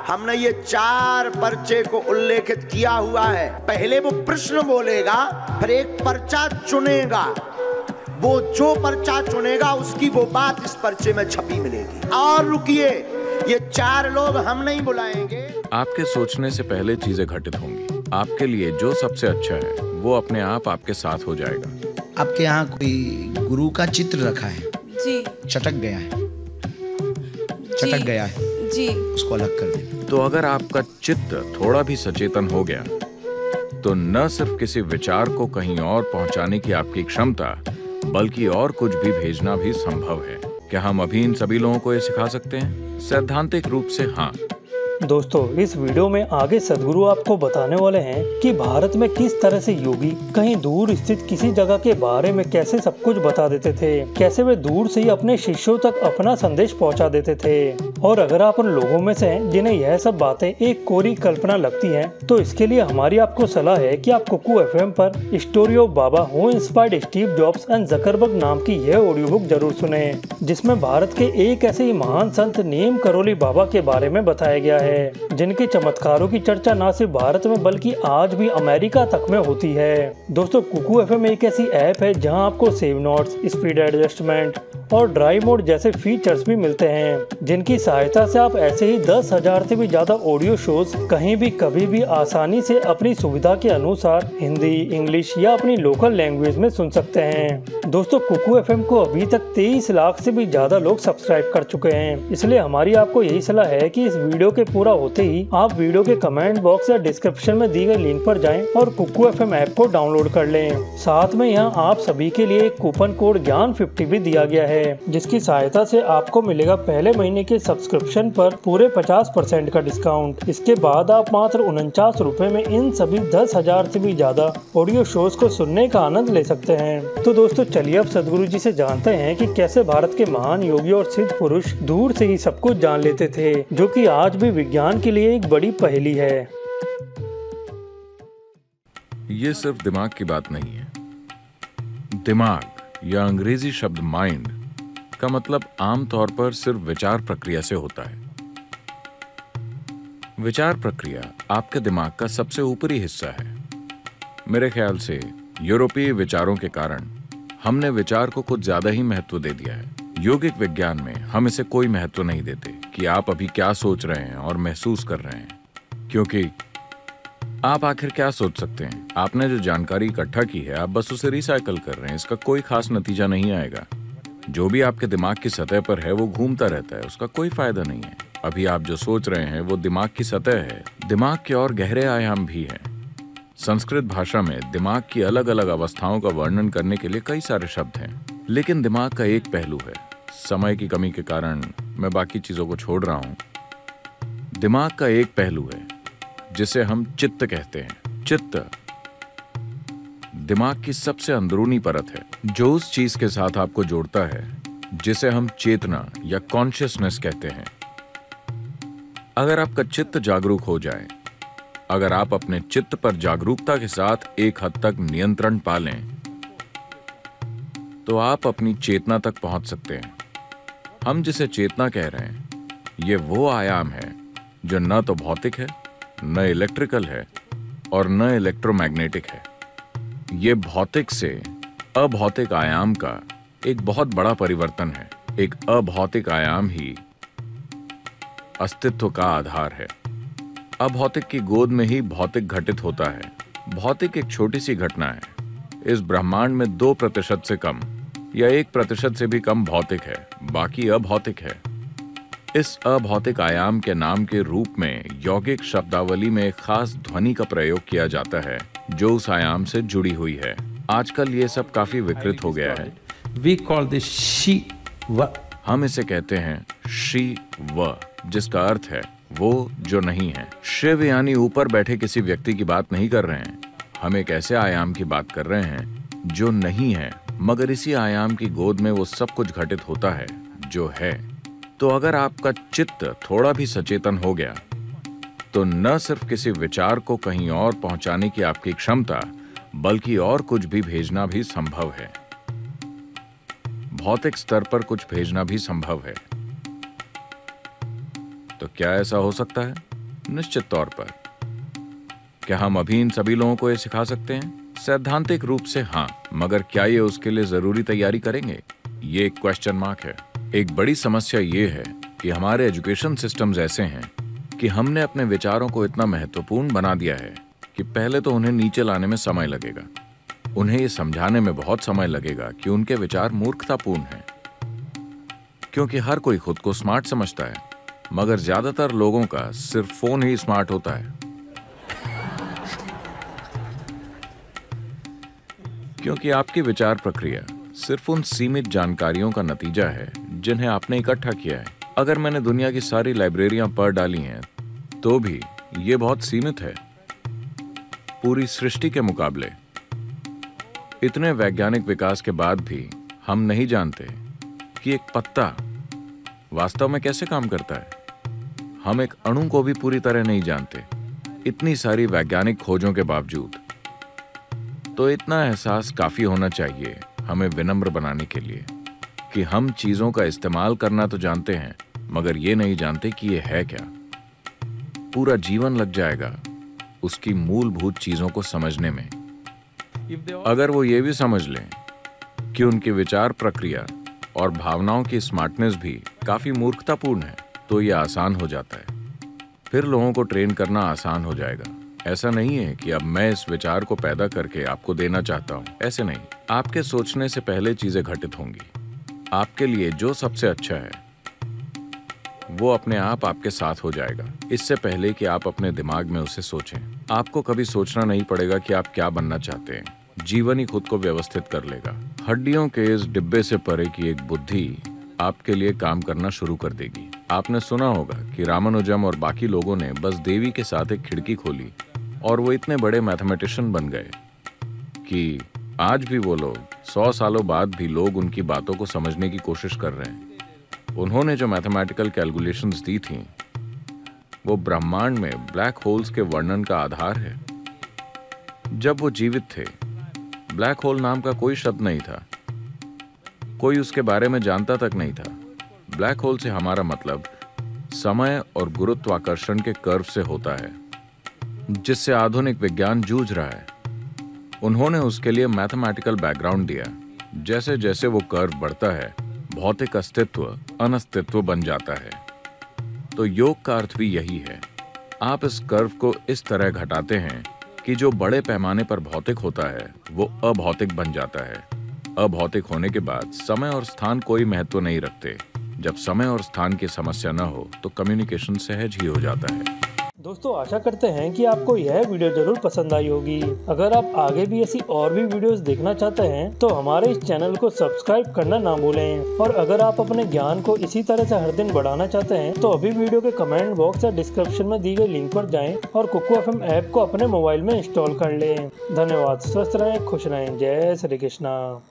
हमने ये 4 पर्चे को उल्लेखित किया हुआ है। पहले वो प्रश्न बोलेगा, फिर एक पर्चा चुनेगा, वो जो पर्चा चुनेगा उसकी वो बात इस पर्चे में छपी मिलेगी। और रुकिए, ये 4 लोग हम नहीं बुलाएंगे। आपके सोचने से पहले चीजें घटित होंगी। आपके लिए जो सबसे अच्छा है वो अपने आप आपके साथ हो जाएगा। आपके यहाँ कोई गुरु का चित्र रखा है जी, चटक गया है, चटक गया है जी, उसको अलग कर दें। तो अगर आपका चित्त थोड़ा भी सचेतन हो गया तो न सिर्फ किसी विचार को कहीं और पहुंचाने की आपकी क्षमता, बल्कि और कुछ भी भेजना भी संभव है। क्या हम अभी इन सभी लोगों को ये सिखा सकते हैं? सैद्धांतिक रूप से हाँ। दोस्तों, इस वीडियो में आगे सदगुरु आपको बताने वाले हैं कि भारत में किस तरह से योगी कहीं दूर स्थित किसी जगह के बारे में कैसे सब कुछ बता देते थे, कैसे वे दूर से ही अपने शिष्यों तक अपना संदेश पहुंचा देते थे। और अगर आप उन लोगों में से हैं जिन्हें यह सब बातें एक कोरी कल्पना लगती हैं, तो इसके लिए हमारी आपको सलाह है कि आप कुकू FM पर story of Baba who inspired Steve jobs and Zuckerberg नाम की यह ऑडियो बुक जरूर सुने, जिसमें भारत के एक ऐसे ही महान संत नीम करोली बाबा के बारे में बताया गया है, जिनके चमत्कारों की चर्चा न सिर्फ भारत में बल्कि आज भी अमेरिका तक में होती है। दोस्तों, कुकू FM एक ऐसी ऐप है जहां आपको सेव नोट्स, स्पीड एडजस्टमेंट और ड्राई मोड जैसे फीचर्स भी मिलते हैं, जिनकी सहायता से आप ऐसे ही 10,000 से भी ज्यादा ऑडियो शोज कहीं भी कभी भी आसानी से अपनी सुविधा के अनुसार हिंदी, इंग्लिश या अपनी लोकल लैंग्वेज में सुन सकते हैं। दोस्तों, कुकू FM को अभी तक 23 लाख से भी ज्यादा लोग सब्सक्राइब कर चुके हैं, इसलिए हमारी आपको यही सलाह है कि इस वीडियो के पूरा होते ही आप वीडियो के कमेंट बॉक्स या डिस्क्रिप्शन में दी गई लिंक पर जाएं और कुकू FM ऐप को डाउनलोड कर लें। साथ में यहाँ आप सभी के लिए एक कूपन कोड ज्ञान 50 भी दिया गया है, जिसकी सहायता से आपको मिलेगा पहले महीने के सब्सक्रिप्शन पर पूरे 50% का डिस्काउंट। इसके बाद आप मात्र 49 रुपए में इन सभी 10,000 से भी ज्यादा ऑडियो शोज को सुनने का आनंद ले सकते हैं। तो दोस्तों, चलिए अब सदगुरु जी से जानते हैं कि कैसे भारत के महान योगी और सिद्ध पुरुष दूर से ही सब कुछ जान लेते थे, जो कि आज भी विज्ञान के लिए एक बड़ी पहेली है। ये सिर्फ दिमाग की बात नहीं है। दिमाग या अंग्रेजी शब्द माइंड का मतलब आमतौर पर सिर्फ विचार प्रक्रिया से होता है। विचार प्रक्रिया आपके दिमाग का सबसे ऊपरी हिस्सा है। मेरे ख्याल से यूरोपीय विचारों के कारण हमने विचार को कुछ ज्यादा ही महत्व दे दिया है। योगिक विज्ञान में हम इसे कोई महत्व नहीं देते कि आप अभी क्या सोच रहे हैं और महसूस कर रहे हैं, क्योंकि आप आखिर क्या सोच सकते हैं? आपने जो जानकारी इकट्ठा की है, आप बस उसे रिसाइकल कर रहे हैं। इसका कोई खास नतीजा नहीं आएगा। जो भी आपके दिमाग की सतह पर है वो घूमता रहता है, उसका कोई फायदा नहीं है। अभी आप जो सोच रहे हैं वो दिमाग की सतह है। दिमाग के और गहरे आयाम भी हैं। संस्कृत भाषा में दिमाग की अलग अलग अवस्थाओं का वर्णन करने के लिए कई सारे शब्द हैं, लेकिन दिमाग का एक पहलू है। समय की कमी के कारण मैं बाकी चीजों को छोड़ रहा हूं। दिमाग का एक पहलू है जिसे हम चित्त कहते हैं। चित्त दिमाग की सबसे अंदरूनी परत है, जो उस चीज के साथ आपको जोड़ता है जिसे हम चेतना या कॉन्शियसनेस कहते हैं। अगर आपका चित्त जागरूक हो जाए, अगर आप अपने चित्त पर जागरूकता के साथ एक हद तक नियंत्रण पा लें, तो आप अपनी चेतना तक पहुंच सकते हैं। हम जिसे चेतना कह रहे हैं, ये वो आयाम है जो न तो भौतिक है, न इलेक्ट्रिकल है और न इलेक्ट्रोमैग्नेटिक है। ये भौतिक से अभौतिक आयाम का एक बहुत बड़ा परिवर्तन है। एक अभौतिक आयाम ही अस्तित्व का आधार है। अभौतिक की गोद में ही भौतिक घटित होता है। भौतिक एक छोटी सी घटना है। इस ब्रह्मांड में 2% से कम या 1% से भी कम भौतिक है, बाकी अभौतिक है। इस अभौतिक आयाम के नाम के रूप में यौगिक शब्दावली में एक खास ध्वनि का प्रयोग किया जाता है जो उस आयाम से जुड़ी हुई है। आजकल ये सब काफी विकृत हो गया है। We call this Shiv. हम इसे कहते हैं शिव, जिसका अर्थ है वो जो नहीं है। शिव यानी ऊपर बैठे किसी व्यक्ति की बात नहीं कर रहे हैं। हम एक ऐसे आयाम की बात कर रहे हैं जो नहीं है, मगर इसी आयाम की गोद में वो सब कुछ घटित होता है जो है। तो अगर आपका चित्त थोड़ा भी सचेतन हो गया तो न सिर्फ किसी विचार को कहीं और पहुंचाने की आपकी क्षमता, बल्कि और कुछ भी भेजना भी संभव है। भौतिक स्तर पर कुछ भेजना भी संभव है। तो क्या ऐसा हो सकता है? निश्चित तौर पर। क्या हम अभी इन सभी लोगों को ये सिखा सकते हैं? सैद्धांतिक रूप से हाँ, मगर क्या ये उसके लिए जरूरी तैयारी करेंगे? ये एक क्वेश्चन मार्क है। एक बड़ी समस्या ये है कि हमारे एजुकेशन सिस्टम्स ऐसे हैं कि हमने अपने विचारों को इतना महत्वपूर्ण बना दिया है कि पहले तो उन्हें नीचे लाने में समय लगेगा। उन्हें ये समझाने में बहुत समय लगेगा कि उनके विचार मूर्खतापूर्ण हैं, क्योंकि हर कोई खुद को स्मार्ट समझता है, मगर ज्यादातर लोगों का सिर्फ फोन ही स्मार्ट होता है। क्योंकि आपकी विचार प्रक्रिया सिर्फ उन सीमित जानकारियों का नतीजा है जिन्हें आपने इकट्ठा किया है। अगर मैंने दुनिया की सारी लाइब्रेरियां पढ़ डाली हैं तो भी ये बहुत सीमित है पूरी सृष्टि के मुकाबले। इतने वैज्ञानिक विकास के बाद भी हम नहीं जानते कि एक पत्ता वास्तव में कैसे काम करता है। हम एक अणु को भी पूरी तरह नहीं जानते, इतनी सारी वैज्ञानिक खोजों के बावजूद। तो इतना एहसास काफी होना चाहिए हमें विनम्र बनाने के लिए कि हम चीजों का इस्तेमाल करना तो जानते हैं, मगर ये नहीं जानते कि ये है क्या। पूरा जीवन लग जाएगा उसकी मूलभूत चीजों को समझने में। अगर वो ये भी समझ लें कि उनकी विचार प्रक्रिया और भावनाओं की स्मार्टनेस भी काफी मूर्खतापूर्ण है, तो ये आसान हो जाता है। फिर लोगों को ट्रेन करना आसान हो जाएगा। ऐसा नहीं है कि अब मैं इस विचार को पैदा करके आपको देना चाहता हूं, ऐसे नहीं। आपके सोचने से पहले चीजें घटित होंगी। आपके लिए जो सबसे अच्छा है वो अपने आप आपके साथ हो जाएगा, इससे पहले कि आप अपने दिमाग में उसे सोचें। आपको कभी सोचना नहीं पड़ेगा कि आप क्या बनना चाहते हैं। जीवन ही खुद को व्यवस्थित कर लेगा। हड्डियों के इस डिब्बे से परे की एक बुद्धि आपके लिए काम करना शुरू कर देगी। आपने सुना होगा कि रामानुजम और बाकी लोगों ने बस देवी के साथ एक खिड़की खोली और वो इतने बड़े मैथमेटिशियन बन गए कि आज भी वो लोग 100 सालों बाद भी लोग उनकी बातों को समझने की कोशिश कर रहे हैं। उन्होंने जो मैथमेटिकल कैलकुलेशंस दी थी वो ब्रह्मांड में ब्लैक होल्स के वर्णन का आधार है। जब वो जीवित थे, ब्लैक होल नाम का कोई शब्द नहीं था, कोई उसके बारे में जानता तक नहीं था। ब्लैक होल से हमारा मतलब समय और गुरुत्वाकर्षण के कर्व से होता है, जिससे आधुनिक विज्ञान जूझ रहा है। उन्होंने उसके लिए मैथमेटिकल बैकग्राउंड दिया। जैसे जैसे वो कर्व बढ़ता है, भौतिक अस्तित्व अनस्तित्व बन जाता है। तो योग का अर्थ भी यही है। आप इस कर्व को इस तरह घटाते हैं कि जो बड़े पैमाने पर भौतिक होता है वो अभौतिक बन जाता है। अभौतिक होने के बाद समय और स्थान कोई महत्व नहीं रखते। जब समय और स्थान की समस्या न हो तो कम्युनिकेशन सहज ही हो जाता है। दोस्तों, आशा करते हैं कि आपको यह वीडियो जरूर पसंद आई होगी। अगर आप आगे भी ऐसी और भी वीडियोस देखना चाहते हैं तो हमारे इस चैनल को सब्सक्राइब करना ना भूलें। और अगर आप अपने ज्ञान को इसी तरह से हर दिन बढ़ाना चाहते हैं तो अभी वीडियो के कमेंट बॉक्स या डिस्क्रिप्शन में दी गई लिंक पर जाएं और कुकू FM ऐप को अपने मोबाइल में इंस्टॉल कर लें। धन्यवाद। स्वस्थ रहें, खुश रहें। जय श्री कृष्णा।